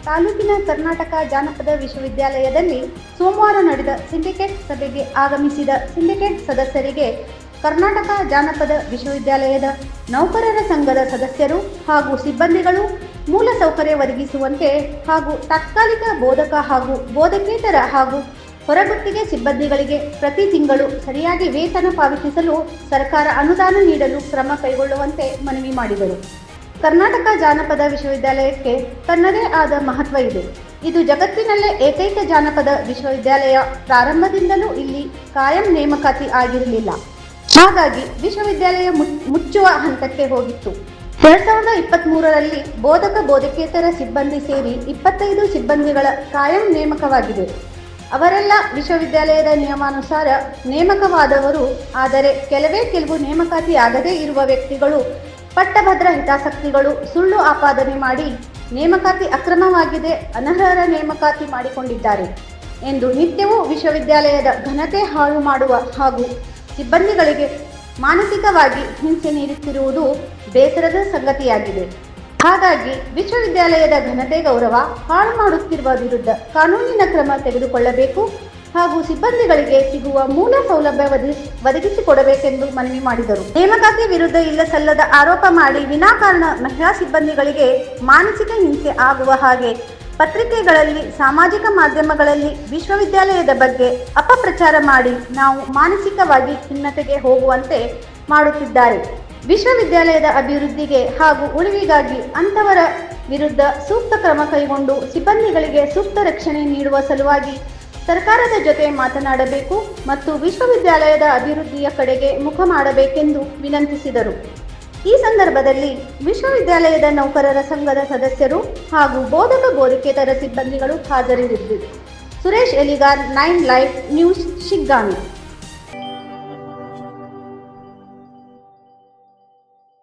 ತಾಲೂಕಿನ ಕರ್ನಾಟಕ ಜಾನಪದ ವಿಶ್ವವಿದ್ಯಾಲಯದಲ್ಲಿ ಸೋಮವಾರ ನಡೆದ ಸಿಂಡಿಕೇಟ್ ಸಭೆಗೆ ಆಗಮಿಸಿದ ಸಿಂಡಿಕೇಟ್ ಸದಸ್ಯರಿಗೆ ಕರ್ನಾಟಕ ಜಾನಪದ ವಿಶ್ವವಿದ್ಯಾಲಯದ ನೌಕರರ ಸಂಘದ ಸದಸ್ಯರು ಹಾಗೂ ಸಿಬ್ಬಂದಿಗಳು ಮೂಲಸೌಕರ್ಯ ಒದಗಿಸುವಂತೆ ಹಾಗೂ ತಾತ್ಕಾಲಿಕ ಬೋಧಕ ಹಾಗೂ ಬೋಧಕೇತರ ಹಾಗೂ ಹೊರಗುತ್ತಿಗೆ ಸಿಬ್ಬಂದಿಗಳಿಗೆ ಪ್ರತಿ ತಿಂಗಳು ಸರಿಯಾಗಿ ವೇತನ ಪಾವತಿಸಲು ಸರ್ಕಾರ ಅನುದಾನ ನೀಡಲು ಕ್ರಮ ಕೈಗೊಳ್ಳುವಂತೆ ಮನವಿ ಮಾಡಿದರು. ಕರ್ನಾಟಕ ಜಾನಪದ ವಿಶ್ವವಿದ್ಯಾಲಯಕ್ಕೆ ತನ್ನದೇ ಆದ ಮಹತ್ವ ಇದೆ. ಇದು ಜಗತ್ತಿನಲ್ಲೇ ಏಕೈಕ ಜಾನಪದ ವಿಶ್ವವಿದ್ಯಾಲಯ. ಪ್ರಾರಂಭದಿಂದಲೂ ಇಲ್ಲಿ ಕಾಯಂ ನೇಮಕಾತಿ ಆಗಿರಲಿಲ್ಲ. ಹಾಗಾಗಿ ವಿಶ್ವವಿದ್ಯಾಲಯ ಮುಚ್ಚುವ ಹಂತಕ್ಕೆ ಹೋಗಿತ್ತು. 2023ರಲ್ಲಿ ಬೋಧಕ ಬೋಧಕೇತರ ಸಿಬ್ಬಂದಿ ಸೇರಿ 25 ಸಿಬ್ಬಂದಿಗಳ ಕಾಯಂ ನೇಮಕವಾಗಿದೆ. ಅವರೆಲ್ಲ ವಿಶ್ವವಿದ್ಯಾಲಯದ ನಿಯಮಾನುಸಾರ ನೇಮಕವಾದವರು. ಆದರೆ ಕೆಲವು ನೇಮಕಾತಿ ಆಗದೇ ಇರುವ ವ್ಯಕ್ತಿಗಳು ಪಟ್ಟಭದ್ರ ಹಿತಾಸಕ್ತಿಗಳು ಸುಳ್ಳು ಆಪಾದನೆ ಮಾಡಿ ನೇಮಕಾತಿ ಅಕ್ರಮವಾಗಿದೆ, ಅನರ್ಹರ ನೇಮಕಾತಿ ಮಾಡಿಕೊಂಡಿದ್ದಾರೆ ಎಂದು ನಿತ್ಯವೂ ವಿಶ್ವವಿದ್ಯಾಲಯದ ಘನತೆ ಹಾಳು ಮಾಡುವ ಹಾಗೂ ಸಿಬ್ಬಂದಿಗಳಿಗೆ ಮಾನಸಿಕವಾಗಿ ಹಿಂಸೆ ನೀಡುತ್ತಿರುವುದು ಬೇಸರದ ಸಂಗತಿಯಾಗಿದೆ. ಹಾಗಾಗಿ ವಿಶ್ವವಿದ್ಯಾಲಯದ ಘನತೆ ಗೌರವ ಹಾಳು ಮಾಡುತ್ತಿರುವ ವಿರುದ್ಧ ಕಾನೂನಿನ ಕ್ರಮ ತೆಗೆದುಕೊಳ್ಳಬೇಕು ಹಾಗೂ ಸಿಬ್ಬಂದಿಗಳಿಗೆ ಸಿಗುವ ಮೂಲ ಸೌಲಭ್ಯ ಒದಗಿಸಿಕೊಡಬೇಕೆಂದು ಮನವಿ ಮಾಡಿದರು. ನೇಮಕಾತಿ ವಿರುದ್ಧ ಇಲ್ಲಸಲ್ಲದ ಆರೋಪ ಮಾಡಿ ವಿನಾಕಾರಣ ಮಹಿಳಾ ಸಿಬ್ಬಂದಿಗಳಿಗೆ ಮಾನಸಿಕ ಹಿಂಸೆ ಆಗುವ ಹಾಗೆ ಪತ್ರಿಕೆಗಳಲ್ಲಿ, ಸಾಮಾಜಿಕ ಮಾಧ್ಯಮಗಳಲ್ಲಿ ವಿಶ್ವವಿದ್ಯಾಲಯದ ಬಗ್ಗೆ ಅಪಪ್ರಚಾರ ಮಾಡಿ ನಾವು ಮಾನಸಿಕವಾಗಿ ಖಿನ್ನತೆಗೆ ಹೋಗುವಂತೆ ಮಾಡುತ್ತಿದ್ದಾರೆ. ವಿಶ್ವವಿದ್ಯಾಲಯದ ಅಭಿವೃದ್ಧಿಗೆ ಹಾಗೂ ಉಳಿವಿಗಾಗಿ ಅಂತವರ ವಿರುದ್ಧ ಸೂಕ್ತ ಕ್ರಮ ಕೈಗೊಂಡು ಸಿಬ್ಬಂದಿಗಳಿಗೆ ಸೂಕ್ತ ರಕ್ಷಣೆ ನೀಡುವ ಸಲುವಾಗಿ ಸರ್ಕಾರದ ಜೊತೆ ಮಾತನಾಡಬೇಕು ಮತ್ತು ವಿಶ್ವವಿದ್ಯಾಲಯದ ಅಭಿವೃದ್ಧಿಯ ಕಡೆಗೆ ಮುಖ ಮಾಡಬೇಕೆಂದು ವಿನಂತಿಸಿದರು. ಈ ಸಂದರ್ಭದಲ್ಲಿ ವಿಶ್ವವಿದ್ಯಾಲಯದ ನೌಕರರ ಸಂಘದ ಸದಸ್ಯರು ಹಾಗೂ ಬೋಧಕ ಬೋಧಕೇತರ ಸಿಬ್ಬಂದಿಗಳು ಹಾಜರಿದ್ದರು. Suresh Eligar, 9 live news, Shiggaon.